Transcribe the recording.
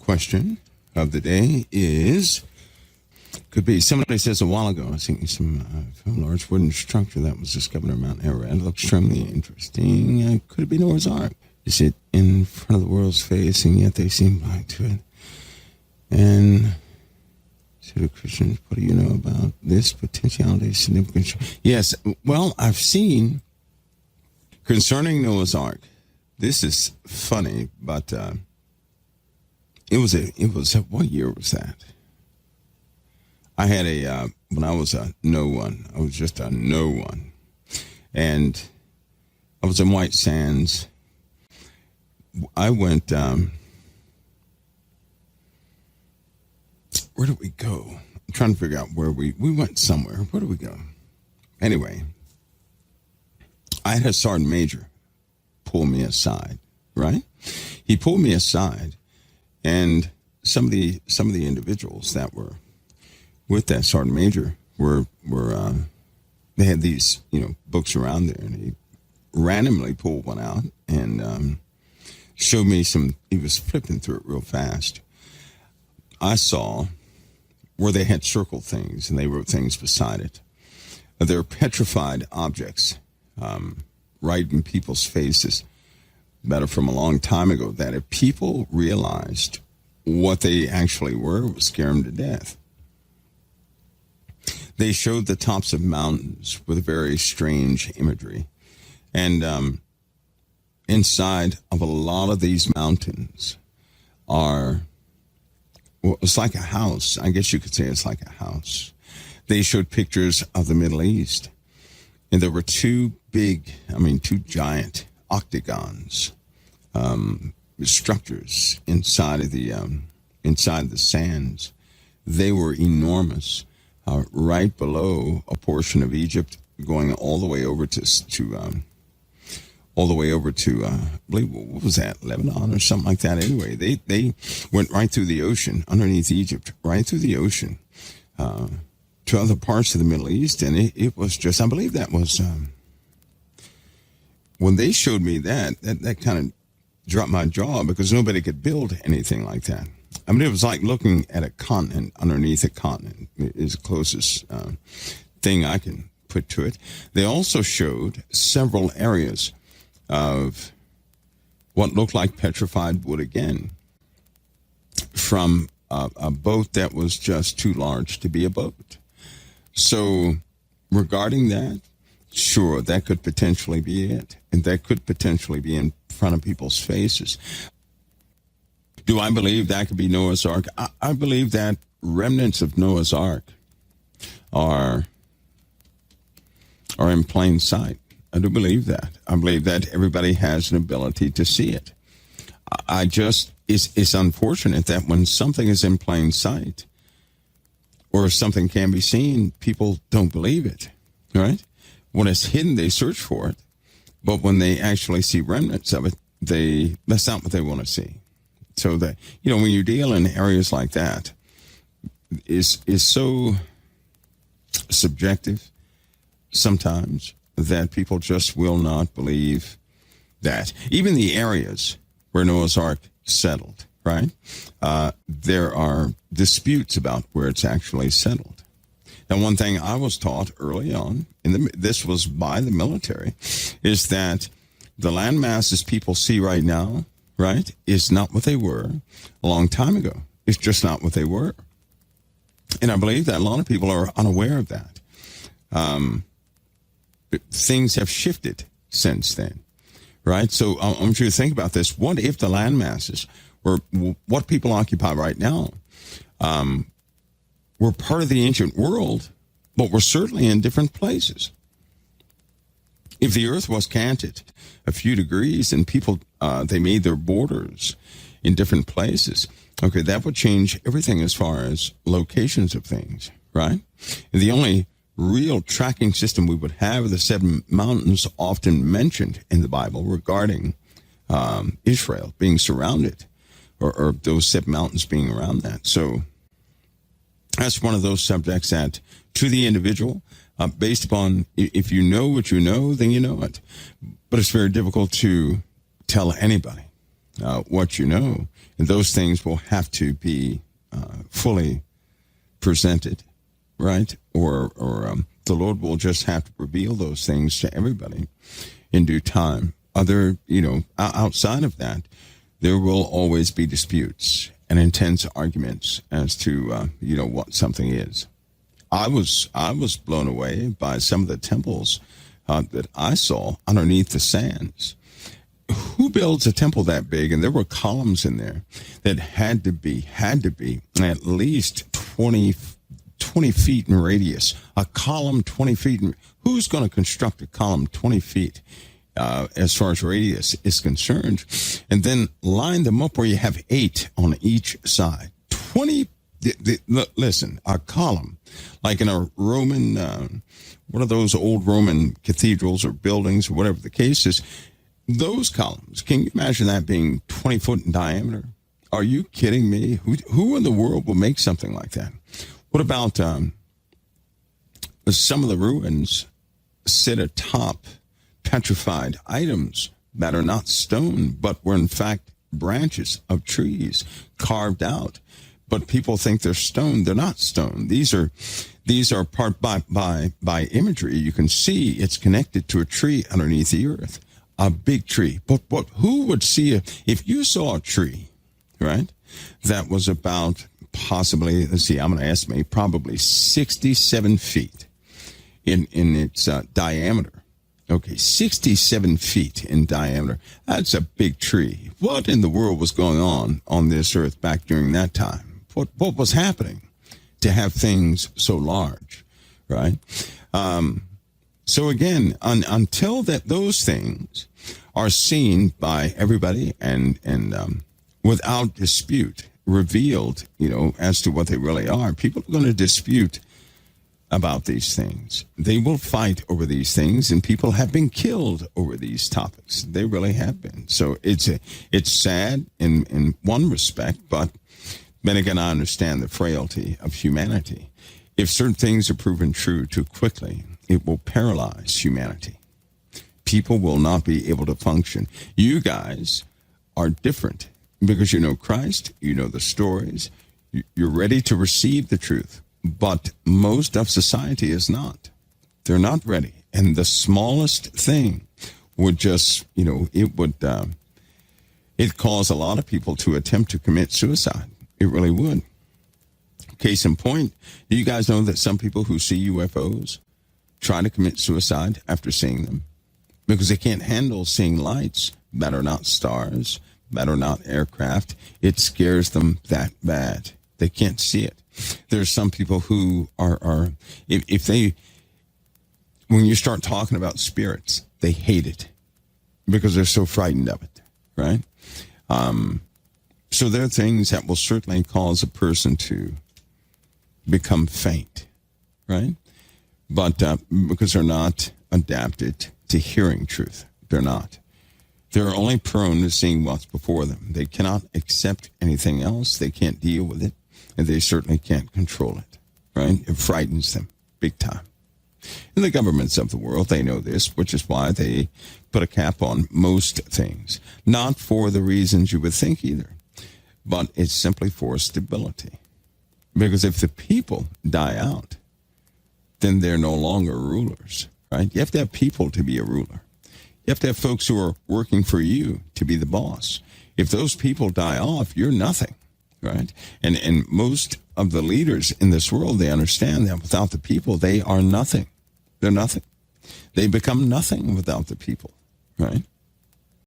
question of the day is, could be, somebody says a while ago, I was thinking some large wooden structure that was discovered on Mount Ararat. It looked extremely interesting. Could it be Noah's Ark? Is it in front of the world's face, and yet they seem blind to it? And to the Christians, what do you know about this potentiality significant? Yes, well, I've seen concerning Noah's Ark. This is funny, but it was what year was that? I had when I was a no one, I was just a no one. And I was in White Sands. I went, where did we go? I'm trying to figure out where we went somewhere. Where did we go? Anyway, I had a sergeant major pull me aside, right? He pulled me aside, and some of the individuals that were with that sergeant major were they had these, books around there, and he randomly pulled one out and showed me some. He was flipping through it real fast. I saw where they had circled things, and they wrote things beside it. They're petrified objects, right in people's faces, that are from a long time ago, that if people realized what they actually were, it would scare them to death. They showed the tops of mountains with very strange imagery. And inside of a lot of these mountains it's like a house. I guess you could say it's like a house. They showed pictures of the Middle East. And there were two giant octagons, structures inside of inside the sands. They were enormous. Right below a portion of Egypt, going all the way over to I believe, what was that, Lebanon or something like that. Anyway, they went right through the ocean, underneath Egypt, right through the ocean, to other parts of the Middle East. And it was just, I believe that was, when they showed me that kind of dropped my jaw, because nobody could build anything like that. I mean, it was like looking at a continent underneath a continent, is the closest thing I can put to it. They also showed several areas of what looked like petrified wood again, from a boat that was just too large to be a boat. So regarding that, sure, that could potentially be it, and that could potentially be in front of people's faces. Do I believe that could be Noah's Ark? I believe that remnants of Noah's Ark are in plain sight. I do believe that. I believe that everybody has an ability to see it. It's unfortunate that when something is in plain sight, or if something can be seen, people don't believe it, right? When it's hidden, they search for it. But when they actually see remnants of it, that's not what they want to see. So that, when you deal in areas like that, is so subjective sometimes that people just will not believe that. Even the areas where Noah's Ark settled, right? There are disputes about where it's actually settled. Now, one thing I was taught early on, this was by the military, is that the land masses people see right now, right, is not what they were a long time ago. It's just not what they were. And I believe that a lot of people are unaware of that. Things have shifted since then, right? So I want you to think about this. What if the land masses, or what people occupy right now, were part of the ancient world, but were certainly in different places? If the earth was canted a few degrees and people, they made their borders in different places, okay, that would change everything as far as locations of things, right? And the only real tracking system we would have are the 7 mountains often mentioned in the Bible regarding Israel being surrounded, or those 7 mountains being around that. So that's one of those subjects that, to the individual, based upon, if you know what you know, then you know it. But it's very difficult to tell anybody what you know. And those things will have to be fully presented, right? Or the Lord will just have to reveal those things to everybody in due time. Outside of that, there will always be disputes and intense arguments as to, what something is. I was blown away by some of the temples that I saw underneath the sands. Who builds a temple that big? And there were columns in there that had to be at least 20 feet in radius. A column 20 feet. Who's going to construct a column 20 feet as far as radius is concerned? And then line them up where you have 8 on each side. 20. Listen, a column, like in a Roman, one of those old Roman cathedrals or buildings or whatever the case is, those columns, can you imagine that being 20 foot in diameter? Are you kidding me? Who in the world will make something like that? What about some of the ruins sit atop petrified items that are not stone, but were in fact branches of trees carved out? But people think they're stone. They're not stone. These are part by imagery. You can see it's connected to a tree underneath the earth, a big tree. But who would see if you saw a tree, right, that was about possibly, I'm going to estimate, probably 67 feet in its diameter. Okay, 67 feet in diameter. That's a big tree. What in the world was going on this earth back during that time? What was happening to have things so large, right? So again, until that those things are seen by everybody and without dispute, revealed, as to what they really are, people are going to dispute about these things. They will fight over these things, and people have been killed over these topics. They really have been. So it's sad in one respect, but then again, I understand the frailty of humanity. If certain things are proven true too quickly, it will paralyze humanity. People will not be able to function. You guys are different because you know Christ, you know the stories, you're ready to receive the truth. But most of society is not. They're not ready. And the smallest thing would just, it cause a lot of people to attempt to commit suicide. It really would. Case in point, do you guys know that some people who see UFOs try to commit suicide after seeing them? Because they can't handle seeing lights that are not stars, that are not aircraft. It scares them that bad. They can't see it. There's some people who are if they, when you start talking about spirits, they hate it because they're so frightened of it, right? So there are things that will certainly cause a person to become faint, right? But because they're not adapted to hearing truth. They're not. They're only prone to seeing what's before them. They cannot accept anything else. They can't deal with it. And they certainly can't control it, right? It frightens them big time. In the governments of the world, they know this, which is why they put a cap on most things. Not for the reasons you would think either, but it's simply for stability. Because if the people die out, then they're no longer rulers, right? You have to have people to be a ruler. You have to have folks who are working for you to be the boss. If those people die off, you're nothing, right? And most of the leaders in this world, they understand that without the people, they are nothing. They're nothing. They become nothing without the people, right?